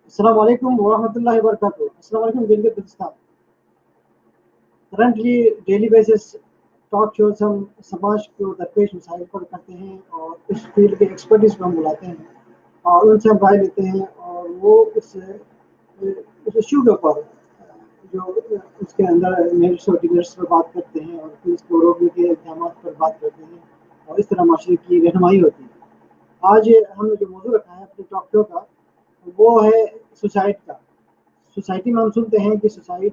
السلام علیکم ورحمۃ اللہ وبرکاتہ. السلام علیکم Gilgit Baltistan. Currently daily basis talk shows ہم سماج کو درپیش مسائل پر کرتے ہیں اور اس فیلڈ کے ایکسپرٹیز کو ہم بلاتے ہیں اور ان سے ہم رائے لیتے ہیں اور وہ اس ایشو کے اوپر جو اس کے اندر میرٹس اور ڈیمیرٹس پر بات کرتے ہیں اور پھر اس کو روکنے کے اقدامات پر بات کرتے ہیں اور اس طرح معاشرے کی رہنمائی ہوتی ہے. آج ہم نے جو موضوع رکھا ہے اپنے ٹاک شو کا وہ ہے سوسائٹ کا. سوسائٹی میں ہم سنتے ہیں کہ سوسائٹ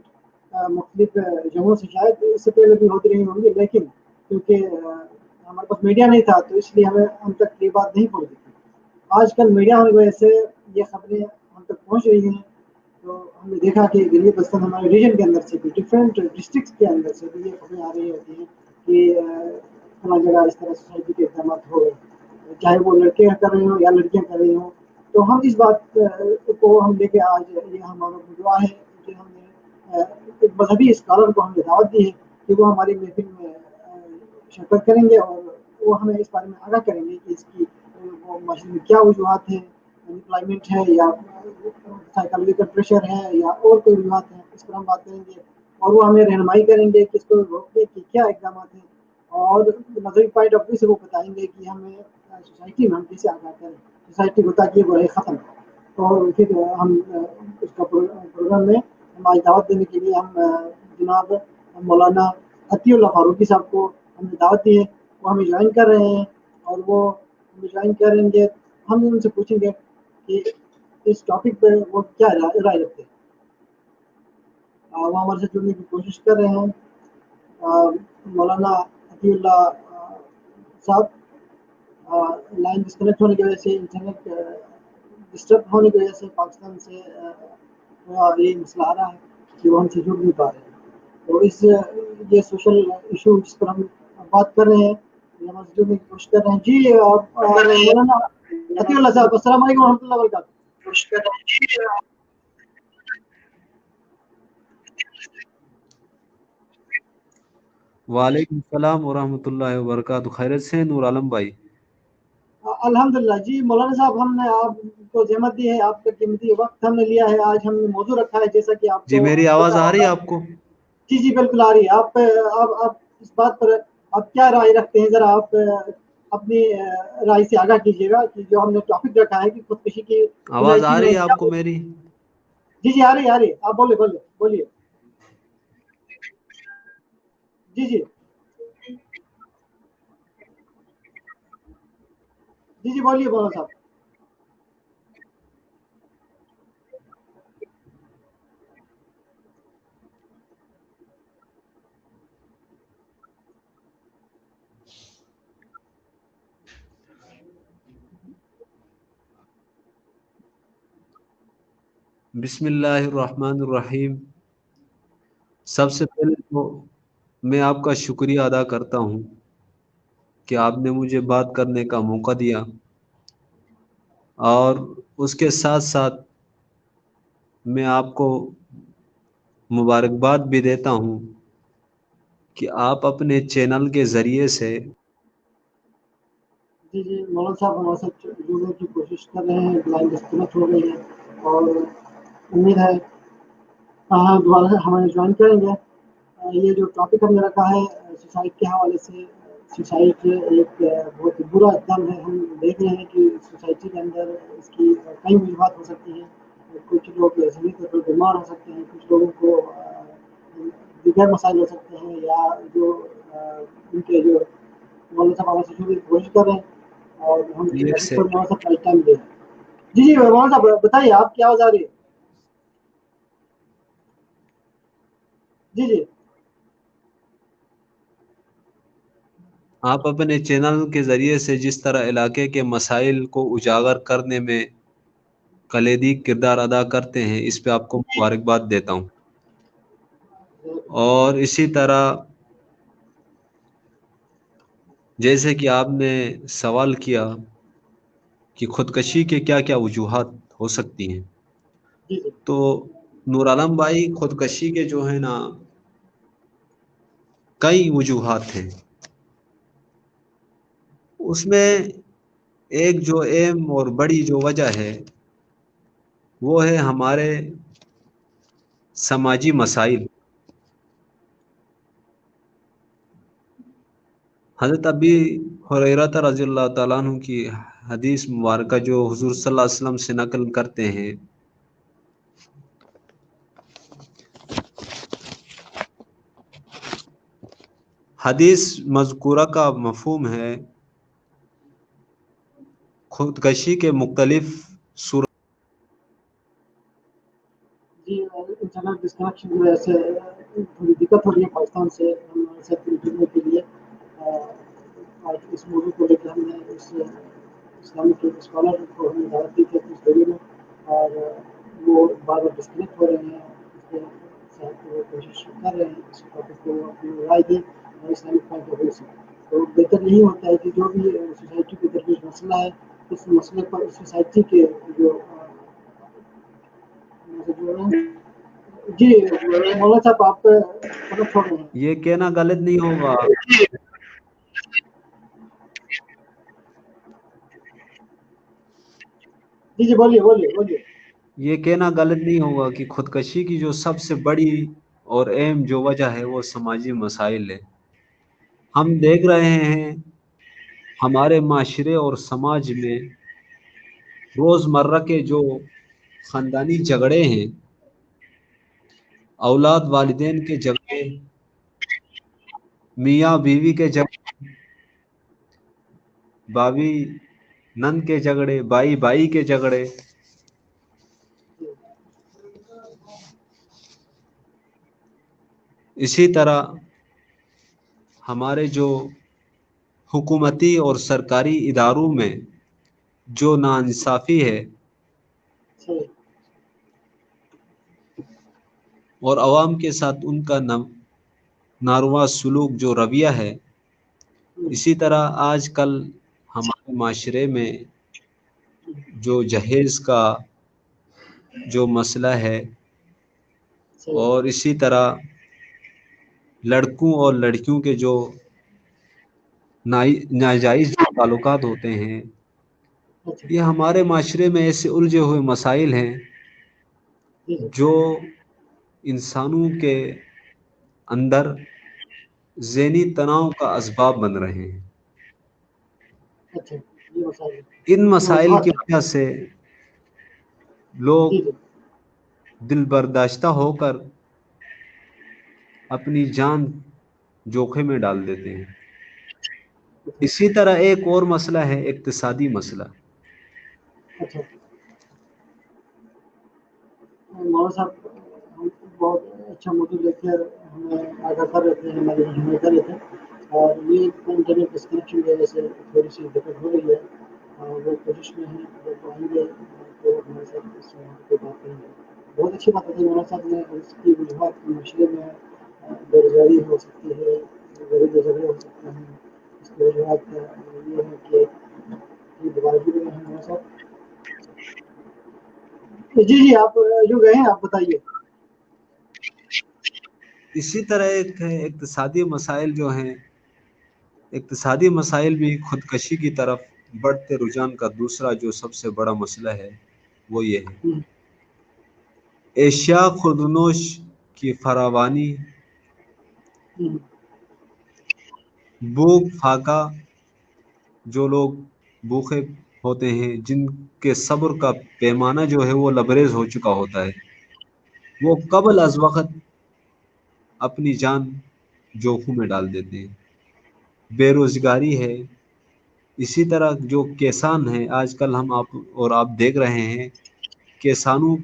مختلف جگہوں سے شاید اس سے پہلے بھی ہوتی رہی ہوں گی، لیکن کیونکہ ہمارے پاس میڈیا نہیں تھا تو اس لیے ہمیں ہم تک یہ بات نہیں پہنچتی تھی. آج کل میڈیا ہونے کی وجہ سے یہ خبریں ہم تک پہنچ رہی ہیں تو ہم نے دیکھا کہ گلگت بلتستان ہمارے ریجن کے اندر سے بھی ڈفرینٹ ڈسٹرکٹس کے اندر سے بھی یہ خبریں آ رہی ہوتی ہیں کہ فلاں جگہ اس طرح سوسائٹی کے اقدامات ہو گئے، چاہے وہ لڑکے کر رہے ہوں یا لڑکیاں کر رہی ہوں. تو ہم اس بات کو ہم لے کے آج یہ ہمارا دعا ہے کہ ہم نے ایک مذہبی اسکالر کو ہم نے دعوت دی ہے کہ وہ ہماری محفل میں شرکت کریں گے اور وہ ہمیں اس بارے میں آگاہ کریں گے کہ اس کی وہ معاشرے میں کیا وجوہات ہیں، امپلائمنٹ ہے یا سائیکالوجیکل پریشر ہے یا اور کوئی وجوہات ہیں. اس پر ہم بات کریں گے اور وہ ہمیں رہنمائی کریں گے کہ اس کو روکنے کے کیا اقدامات ہیں اور مذہبی پوائنٹ آف ویو سے وہ بتائیں گے کہ ہمیں سوسائٹی میں ہم کیسے آگاہ کریں، سوسائٹی کو تاکہ وہ رہے ختم. اور پھر ہم اس کا پروگرام میں ہم آج دعوت دینے کے لیے ہم جناب مولانا عطیہ اللہ فاروقی صاحب کو ہم نے دعوت دی ہے. وہ ہمیں جوائن کر رہے ہیں اور وہ ہمیں جوائن کریں گے. ہم ان سے پوچھیں گے کہ اس ٹاپک پہ وہ کیا رائے رکھتے ہیں. وہ ہمارے سے جڑنے کی کوشش کر رہے ہیں. مولانا عطیہ اللہ صاحب لائن ڈسکنیکٹ ہونے کی وجہ سے انٹرنیٹ ڈسٹرب ہونے کی وجہ سے پاکستان سے یہ مسئلہ آ رہا ہے کہ وہ ہم سے جڑ نہیں پا رہے ہیں. تو اس یہ سوشل ایشو جس پر ہم بات کر رہے ہیں ہم سے جڑنے کی کوشش کر رہے ہیں. جی مولانا عطیہ اللہ صاحب السلام علیکم ورحمۃ اللہ وبرکاتہ. وعلیکم السلام ورحمۃ اللہ وبرکاتہ. خیریت سے نور عالم بھائی؟ الحمدللہ. جی مولانا صاحب ہم نے آپ کو زحمت دی ہے، آپ کا قیمتی وقت ہم نے لیا ہے. آج ہم نے موضوع رکھا ہے جیسا کہ آپ جی کو میری آواز پتا آ رہی ہے ہوگا. آپ کو؟ جی جی بالکل آ رہی ہے. آپ اس بات پر آپ کیا رائے رکھتے ہیں، ذرا آپ اپنی رائے سے آگاہ کیجیے گا کہ جو ہم نے ٹاپک رکھا ہے کہ خودکشی کی آواز سوسائٹی آ میں رہی ہے کیا. آپ کو میری؟ جی جی آ رہی ہے آپ بولیے. جی جی جی بولیے مولانا صاحب. بسم اللہ الرحمن الرحیم. سب سے پہلے تو میں آپ کا شکریہ ادا کرتا ہوں کہ آپ نے مجھے بات کرنے کا موقع دیا، اور اس کے ساتھ ساتھ میں آپ کو مبارکباد بھی دیتا ہوں کہ آپ اپنے چینل کے ذریعے سے جی جی مولانا صاحب ہمارے ساتھ جڑنے کی کوشش کر رہے ہیں. لائن ڈسکنیکٹ ہو گئی ہے اور امید ہے ہاں دوبارہ ہمیں جوائن کریں گے. یہ جو ٹاپک ہم نے رکھا ہے سوسائٹ کے حوالے سے، سوسائٹ ایک بہت برا اقدام ہے. ہم دیکھ رہے ہیں کہ سوسائٹی کے اندر اس کی کئی وجوہات ہو سکتی ہیں. کچھ لوگ ذہنی طور پر بیمار ہو سکتے ہیں، کچھ لوگوں کو دیگر مسائل ہو سکتے ہیں، یا جو ان کے جو مولانا صاحب ہمارے سے جڑنے کی کوشش کر رہے ہیں اور ہم دیر اس سے پر مولانا صاحب ٹائم دیں. جی جی مولانا صاحب بتائیے آپ کی آواز آ رہی ہے. جی جی آپ اپنے چینل کے ذریعے سے جس طرح علاقے کے مسائل کو اجاگر کرنے میں کلیدی کردار ادا کرتے ہیں، اس پہ آپ کو مبارکباد دیتا ہوں. اور اسی طرح جیسے کہ آپ نے سوال کیا کہ خودکشی کے کیا کیا وجوہات ہو سکتی ہیں، جی جی تو نور عالم بھائی خودکشی کے جو ہے نا کئی وجوہات ہیں. اس میں ایک جو اہم اور بڑی جو وجہ ہے وہ ہے ہمارے سماجی مسائل۔ حضرت ابی ہریرہ رضی اللہ تعالیٰ عنہ کی حدیث مبارکہ جو حضور صلی اللہ علیہ وسلم سے نقل کرتے ہیں، حدیث مذکورہ کا مفہوم ہے خودکشی کے مختلف صورت۔ جی انٹرنیٹ ڈسکنیکشن کی وجہ سے تھوڑی دقت ہو رہی ہے پاکستان سے ہمارے ساتھ جڑنے کے لیے۔ آج اس موضوع کو لے کے ہم نے اس اسلامک اسکالر کو ہم نے دعوت دی تھی اپنے اسٹوڈیو میں، اور وہ بار بار ڈسکنیکٹ ہو رہے ہیں۔ اس کے ساتھ وہ کوشش کر رہے ہیں اس ٹاپک کو اپنی رائے دیں اور اسلامک پوائنٹ آف ویو سے، تو بہتر یہی ہوتا ہے کہ جو بھی سوسائٹی کے درپیش مسئلہ ہے اس مسئلے پر اس سوسائٹی کے جو جی مولانا صاحب آپ چھوڑ رہے ہیں۔ یہ کہنا غلط نہیں ہوگا جی بولیے بولیے بولیے۔ یہ کہنا غلط نہیں ہوگا کہ خودکشی کی جو سب سے بڑی اور اہم جو وجہ ہے وہ سماجی مسائل ہے۔ ہم دیکھ رہے ہیں ہمارے معاشرے اور سماج میں روزمرہ کے جو خاندانی جھگڑے ہیں، اولاد والدین کے جھگڑے، میاں بیوی کے جھگڑے، بھابی نند کے جھگڑے، بھائی بھائی کے جھگڑے، اسی طرح ہمارے جو حکومتی اور سرکاری اداروں میں جو ناانصافی ہے اور عوام کے ساتھ ان کا ناروا سلوک جو رویہ ہے، اسی طرح آج کل ہمارے معاشرے میں جو جہیز کا جو مسئلہ ہے، اور اسی طرح لڑکوں اور لڑکیوں کے جو ناجائز تعلقات ہوتے ہیں، یہ ہمارے معاشرے میں ایسے الجھے ہوئے مسائل ہیں جو انسانوں کے اندر ذہنی تناؤ کا اسباب بن رہے ہیں۔ ان مسائل کی وجہ سے لوگ دل برداشتہ ہو کر اپنی جان جوخم میں ڈال دیتے ہیں۔ اسی طرح ایک اور مسئلہ ہے اقتصادی مسئلہ۔ مولانا صاحب بہت اچھا موضوع لے کر ہمیں آگاہ کر رہے تھے، ہماری رہنمائی کر رہے تھے، اور یہ انٹرنیٹ ڈسکنیکشن کی وجہ سے تھوڑی سی دقت ہو رہی ہے، اور وہ کوشش میں ہیں اگر تو آئیں گے تو ہمارے ساتھ اس موضوع پہ بات کریں گے۔ بہت اچھی بات ہوتی ہے مولانا صاحب نے اس کی وجوہات معاشرے میں بے روزگاری ہو سکتی ہے، غریب جھگڑے ہو سکتے ہیں، اس کی وجوہات یہ ہے کہ یہ دوبارہ بھی ہیں مولانا صاحب۔ جی آپ جو گئے ہیں آپ بتائیے۔ اسی طرح ایک ہے اقتصادی مسائل جو ہیں، اقتصادی مسائل بھی خودکشی کی طرف بڑھتے رجحان کا دوسرا جو سب سے بڑا مسئلہ ہے وہ یہ ہے اشیاء خودنوش کی فراوانی، بھوک فاقہ، جو لوگ بھوکے ہوتے ہیں، جن کے صبر کا پیمانہ جو ہے وہ لبریز ہو چکا ہوتا ہے، وہ قبل از وقت اپنی جان جوخم میں ڈال دیتے ہیں۔ بے روزگاری ہے، اسی طرح جو کسان ہیں، آج کل ہم آپ دیکھ رہے ہیں کسانوں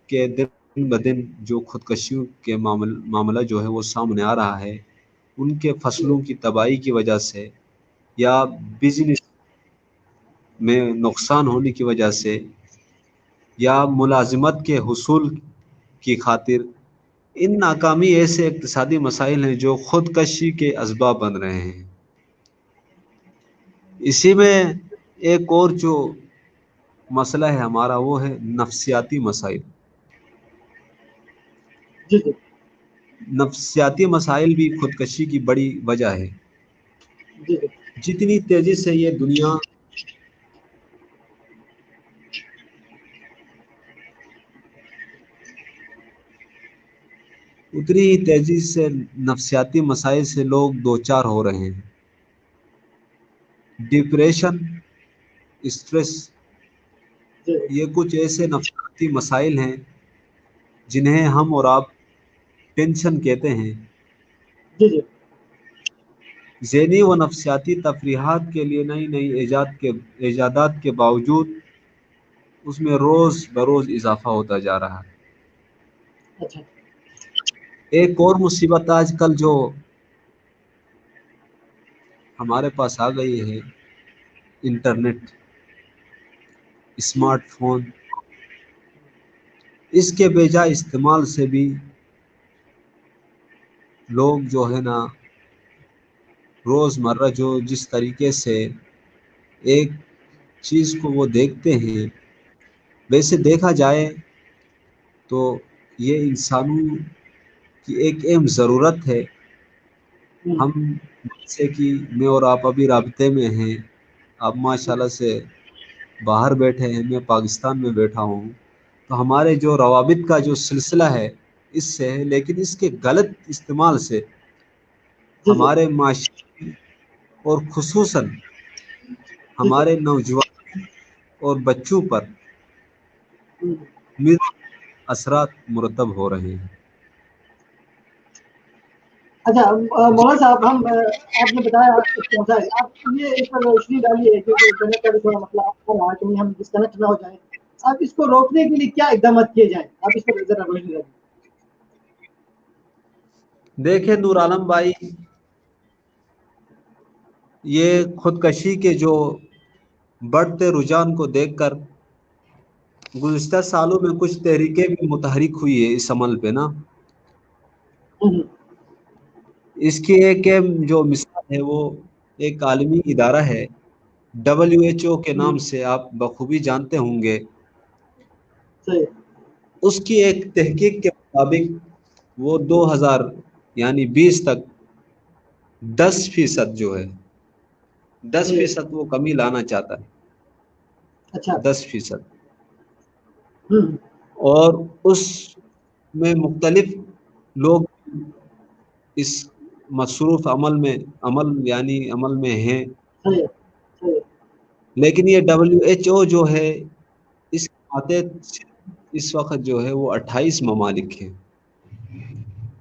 کے دن بدن جو خودکشیوں کے معاملہ جو ہے وہ سامنے آ رہا ہے، ان کے فصلوں کی تباہی کی وجہ سے یا بزنس میں نقصان ہونے کی وجہ سے یا ملازمت کے حصول کی خاطر، ان ناکامی ایسے اقتصادی مسائل ہیں جو خودکشی کے اسباب بن رہے ہیں۔ اسی میں ایک اور جو مسئلہ ہے ہمارا وہ ہے نفسیاتی مسائل۔ نفسیاتی مسائل بھی خودکشی کی بڑی وجہ ہے۔ جتنی تیزی سے یہ دنیا اتنی ہی تیزی سے نفسیاتی مسائل سے لوگ دوچار ہو رہے ہیں۔ ڈپریشن، اسٹریس، جی یہ کچھ ایسے نفسیاتی مسائل ہیں جنہیں ہم اور آپ ٹینشن کہتے ہیں۔ جی جی ذہنی و نفسیاتی تفریحات کے لیے نئی نئی ایجادات کے باوجود اس میں روز بروز اضافہ ہوتا جا رہا ہے۔ اچھا ایک اور مصیبت آج کل جو ہمارے پاس آ گئی ہے، انٹرنیٹ، جی اسمارٹ فون، اس کے بے جا استعمال سے بھی لوگ جو ہے نا روز مرہ جس طریقے سے ایک چیز کو وہ دیکھتے ہیں، ویسے دیکھا جائے تو یہ انسانوں کی ایک اہم ضرورت ہے۔ ہوں، ہم جیسے کہ میں اور آپ ابھی رابطے میں ہیں، آپ ماشاءاللہ سے باہر بیٹھے ہیں، میں پاکستان میں بیٹھا ہوں، تو ہمارے جو روابط کا جو سلسلہ ہے اس سے ہے، لیکن اس کے غلط استعمال سے جی جی ہمارے معاشرے اور خصوصاً جی جی ہمارے نوجوان اور بچوں پر ہوں۔ مثبت اثرات مرتب ہو رہے ہیں۔ اچھا مولانا صاحب، آپ نے بتایا مسائل، آپ یہ اس پر روشنی ڈالیے کیونکہ انٹرنیٹ کا بھی تھوڑا مسئلہ آ رہا ہے، کہیں ہم ڈسکنیکٹ نہ ہو جائیں۔ آپ اس کو روکنے کے لیے کیا اقدامات کیے جائیں؟ آپ اس پر ذرا روشنی ڈالیں۔ دیکھیں نور عالم بھائی، یہ خودکشی کے جو بڑھتے رجحان کو دیکھ کر گزشتہ سالوں میں کچھ تحریکیں بھی متحرک ہوئی ہے اس عمل پہ نا۔ ہوں، اس کی ایک جو مثال ہے وہ ایک عالمی ادارہ ہے، WHO کے ہوں، نام سے آپ بخوبی جانتے ہوں گے۔ صحیح۔ اس کی ایک تحقیق کے مطابق وہ 2000 یعنی 20 تک 10% جو ہے، دس جی فیصد وہ کمی لانا چاہتا ہے، اچھا 10%۔ ہوں، اور اس میں مختلف لوگ اس مصروف عمل میں ہیں، صحیح صحیح لیکن یہ WHO جو ہے اس کے ماتحت اس وقت جو ہے وہ 28 ممالک ہیں۔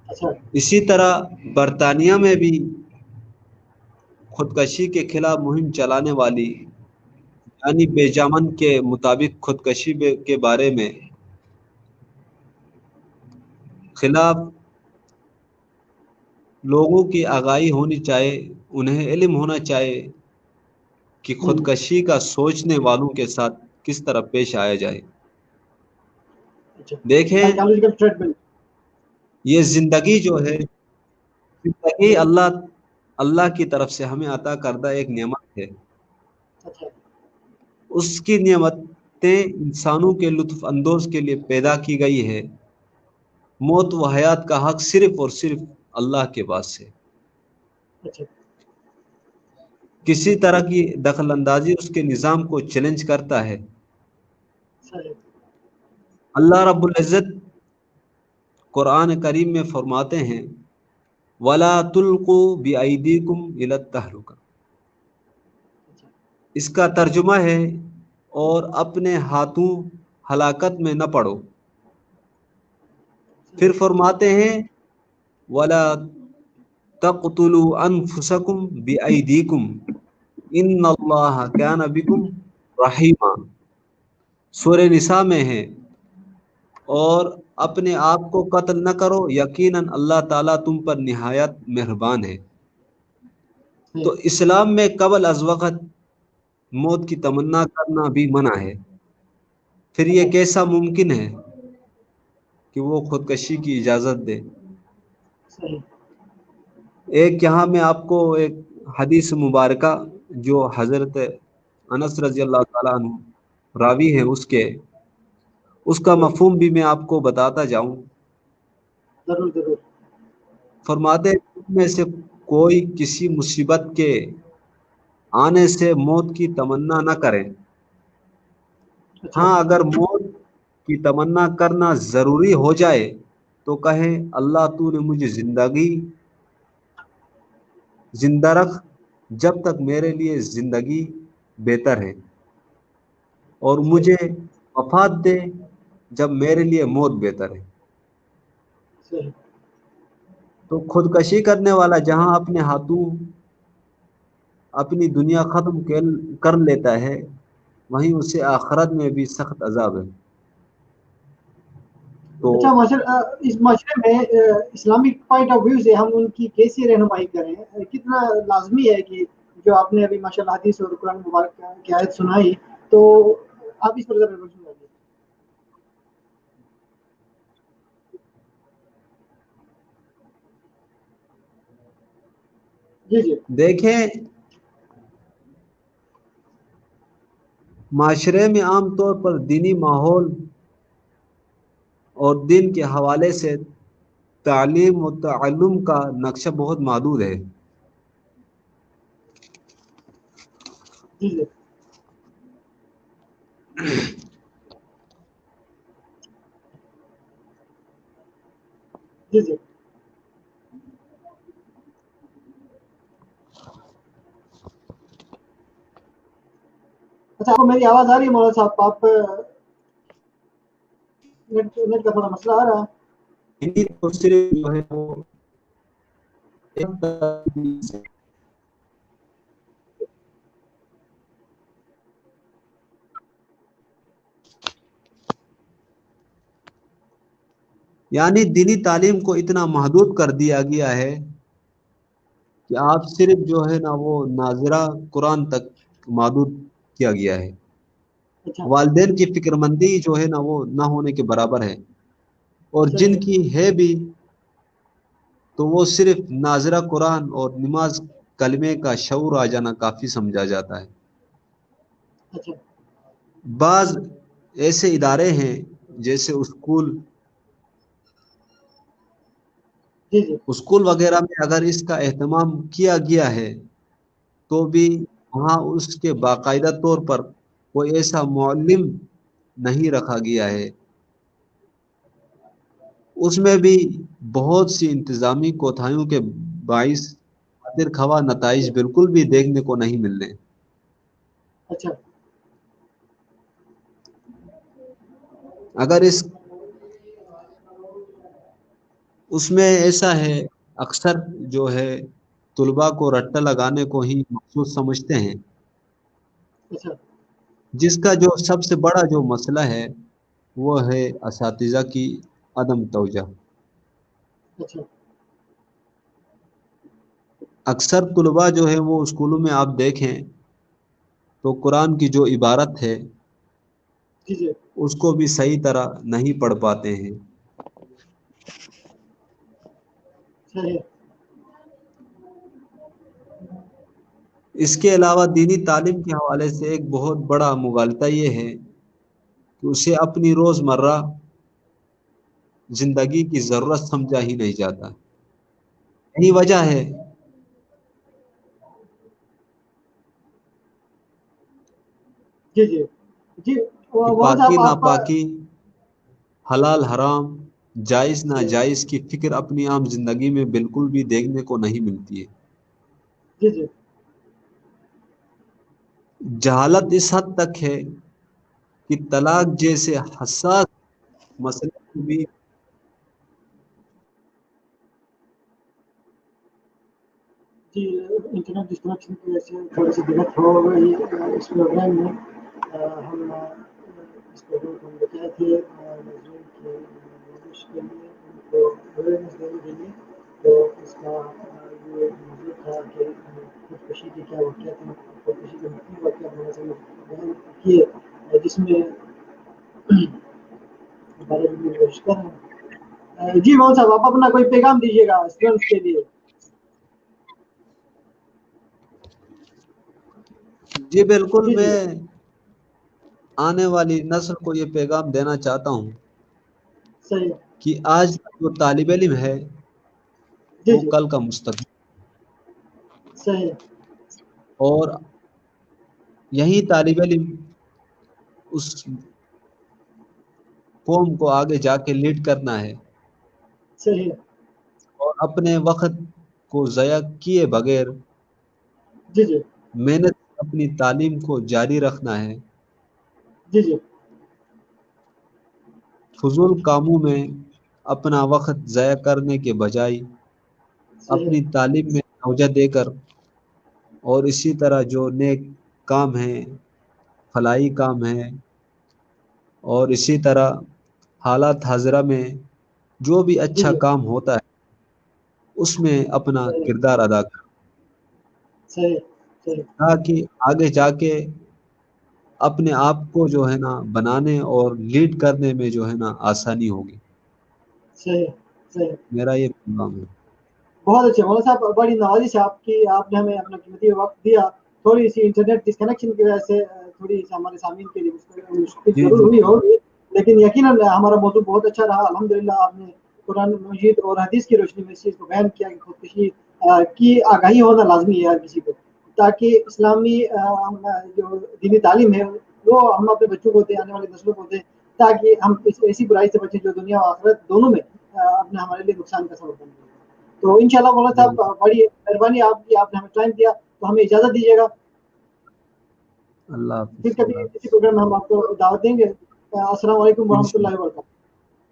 اچھا اسی طرح برطانیہ میں بھی خودکشی کے خلاف مہم چلانے والی یعنی بیجامن کے مطابق خودکشی کے بارے میں خلاف لوگوں کی آگاہی ہونی چاہیے، انہیں علم ہونا چاہیے کہ ہوں، خودکشی کا سوچنے والوں کے ساتھ کس طرح پیش آیا جائے۔ اچھا دیکھیں، سائیکالوجیکل ٹریٹمنٹ۔ یہ زندگی جو ہے، زندگی اللہ کی طرف سے ہمیں عطا کردہ ایک نعمت ہے۔ اچھا اس کی نعمتیں انسانوں کے لطف اندوز کے لیے پیدا کی گئی ہے۔ موت و حیات کا حق صرف اور صرف اللہ کے پاس ہے۔ اچھا کسی طرح کی دخل اندازی اس کے نظام کو چیلنج کرتا ہے۔ صحیح اللہ رب العزت قرآن کریم میں فرماتے ہیں وَلَا تُلْقُوا بِأَيْدِيكُمْ إِلَى التَّهْلُكَةِ۔ اچھا اس کا ترجمہ ہے اور اپنے ہاتھوں ہلاکت میں نہ پڑو۔ پھر صحیح فرماتے ہیں وَلَا تَقْتُلُوا أَنفُسَكُمْ بِأَيْدِيكُمْ إِنَّ اللَّهَ كَانَ بِكُمْ رَحِيمًا۔ سورہ نساء میں ہے، اور اپنے آپ کو قتل نہ کرو، یقیناً اللہ تعالیٰ تم پر نہایت مہربان ہے۔ تو صحیح اسلام میں قبل از وقت موت کی تمنا کرنا بھی منع ہے۔ پھر یہ اچھا کیسا ممکن ہے کہ وہ خودکشی کی اجازت دے؟ صحیح ایک یہاں میں آپ کو ایک حدیث مبارکہ جو حضرت انس رضی اللہ تعالیٰ عنہ راوی ہیں اس کا صحیح مفہوم بھی میں آپ کو بتاتا جاؤں۔ ضرور ضرور فرماتے ہیں تم میں سے کوئی کسی مصیبت کے آنے سے موت کی تمنا نہ کریں۔ اچھا ہاں، اگر موت کی تمنا کرنا ضروری ہو جائے تو کہیں اللہ تو نے مجھے زندہ رکھ جب تک میرے لیے زندگی بہتر ہے، اور صحیح مجھے وفات دے جب میرے لیے موت بہتر ہے۔ صحیح تو خودکشی کرنے والا جہاں اپنے ہاتھوں اپنی دنیا ختم کر لیتا ہے، وہیں اسے آخرت میں بھی سخت عذاب ہے۔ تو اچھا ماشاء اس معاشرے میں اسلامک پوائنٹ آف ویو سے ہم ان کی کیسی رہنمائی کریں؟ کتنا لازمی ہے کہ جو آپ نے ابھی ماشاء اللہ حدیث اور قرآن مبارک کی آیت سنائی، تو آپ اس پر ذرا روشنی ڈالیے۔ جی جی دیکھیں، معاشرے میں عام طور پر دینی ماحول اور دین کے حوالے سے تعلیم و تعلم کا نقشہ بہت محدود ہے۔ جی جی جی جی اچھا، آپ کو میری آواز آ رہی ہے مولانا صاحب؟ آپ نیٹ کا تھوڑا مسئلہ آ رہا ہے؟ دینی تو صرف جو ہے وہ ایک یعنی دینی تعلیم کو اتنا محدود کر دیا گیا ہے کہ آپ صرف جو ہے نا وہ ناظرہ قرآن تک محدود کیا گیا ہے۔ اچھا والدین کی فکر مندی جو ہے نا وہ نہ ہونے کے برابر ہے، اور جن صحیح کی ہے بھی تو وہ صرف ناظرہ قرآن اور نماز کلمے کا شعور آ جانا کافی سمجھا جاتا ہے۔ اچھا بعض ایسے ادارے ہیں جیسے جی جی اسکول وغیرہ میں اگر اس کا اہتمام کیا گیا ہے تو بھی وہاں اس کے باقاعدہ طور پر کوئی ایسا معلم نہیں رکھا گیا ہے۔ اس میں بھی بہت سی انتظامی کوتاہیوں کے باعث خاطر خواہ نتائج بالکل بھی دیکھنے کو نہیں ملنے۔ اچھا اگر اس میں ایسا ہے، اکثر جو ہے طلباء کو رٹا لگانے کو ہی مخصوص سمجھتے ہیں، اچھا جس کا جو سب سے بڑا جو مسئلہ ہے وہ ہے اساتذہ کی عدم توجہ۔ اچھا اکثر طلباء جو ہے وہ اسکولوں میں آپ دیکھیں تو قرآن کی جو عبارت ہے جی جی اس کو بھی صحیح طرح نہیں پڑھ پاتے ہیں۔ صحیح اس کے علاوہ دینی تعلیم کے حوالے سے ایک بہت بڑا مغالطہ یہ ہے کہ اسے اپنی روز مرہ زندگی کی ضرورت سمجھا ہی نہیں جاتا۔ یہی وجہ ہے جی جی جی کہ وہاں سے پاکی آپ ناپاکی، حلال حرام، جائز صحیح ناجائز کی فکر اپنی عام زندگی میں بالکل بھی دیکھنے کو نہیں ملتی ہے۔ جی جی جہالت اس حد تک ہے کہ طلاق جیسے حساس مسئلے کو بھی جی انٹرنیٹ ڈسکنیکشن کی وجہ سے تھوڑی سی دقت ہو گئی اس پروگرام میں۔ ہم اس پروگرام کو ہم بتائے تھے ناظرین کی نمائش کے لیے، ان کو اویئرنیس دینے کے لیے۔ تو اس کا یہ موضوع تھا کہ خودکشی کے کیا واقعات ہیں، خودکشی کے مختلف واقعات میں سے بیان کیے، جس میں ہمارے بھی رشتہ ہے۔ جی مولانا صاحب، آپ اپنا کوئی پیغام دیجیے گا اسٹوڈنٹس کے لیے؟ جی بالکل، جی جی میں آنے والی نسل کو یہ پیغام دینا چاہتا ہوں صحیح کہ آج جو طالب علم ہے جی وہ جی کل کا مستقبل، صحیح اور یہی طالب علم اس قوم کو آگے جا کے لیڈ کرنا ہے۔ صحیح ہے. اور اپنے وقت کو ضائع کیے بغیر جی جی محنت سے اپنی تعلیم کو جاری رکھنا ہے. جی جی فضول کاموں میں اپنا وقت ضائع کرنے کے بجائے صحیح اپنی ہے. تعلیم میں توجہ دے کر، اور اسی طرح جو نیک کام ہیں، فلاحی کام ہیں، اور اسی طرح حالات حاضرہ میں جو بھی جی اچھا جی کام ہوتا ہے اس میں اپنا صحیح ہے. کردار ادا کر، صحیح ہے. صحیح. تاکہ آگے جا کے اپنے آپ کو جو ہے نا بنانے اور لیڈ کرنے میں جو ہے نا آسانی ہوگی. صحیح ہے. صحیح ہے. میرا یہ پیغام ہے. بہت اچھے مولانا صاحب، بڑی نوازش ہے آپ کی، آپ نے ہمیں اپنا قیمتی وقت دیا. تھوڑی سی انٹرنیٹ ڈسکنیکشن کی وجہ سے تھوڑی سی ہمارے سامعین کے لیے مشکل جی ضرور جی ہوئی جی ہوگی، لیکن یقیناً ہمارا موضوع بہت اچھا رہا. الحمدللہ آپ نے قرآن مجید اور حدیث کی روشنی میں اس چیز کو بیان کیا کہ خودکشی کی آگاہی ہونا لازمی ہے ہر کسی کو، تاکہ اسلامی جو دینی تعلیم ہے وہ ہم اپنے بچوں کو دیں، آنے والی نسلوں کو دیں، تاکہ ہم اس ایسی برائی سے بچیں جو دنیا اور آخرت دونوں میں اپنے ہمارے لیے نقصان کا سبب بن گئی. تو انشاءاللہ مولانا بالکل. صاحب، بڑی مہربانی آپ کی، آپ نے ہمیں ٹائم دیا، تو ہمیں اجازت دیجیے گا. اللہ پھر حافظ. کبھی اللہ کسی حافظ. پروگرام میں ہم آپ کو دعوت دیں گے. السلام علیکم ورحمۃ انشاءاللہ. اللہ وبرکاتہ.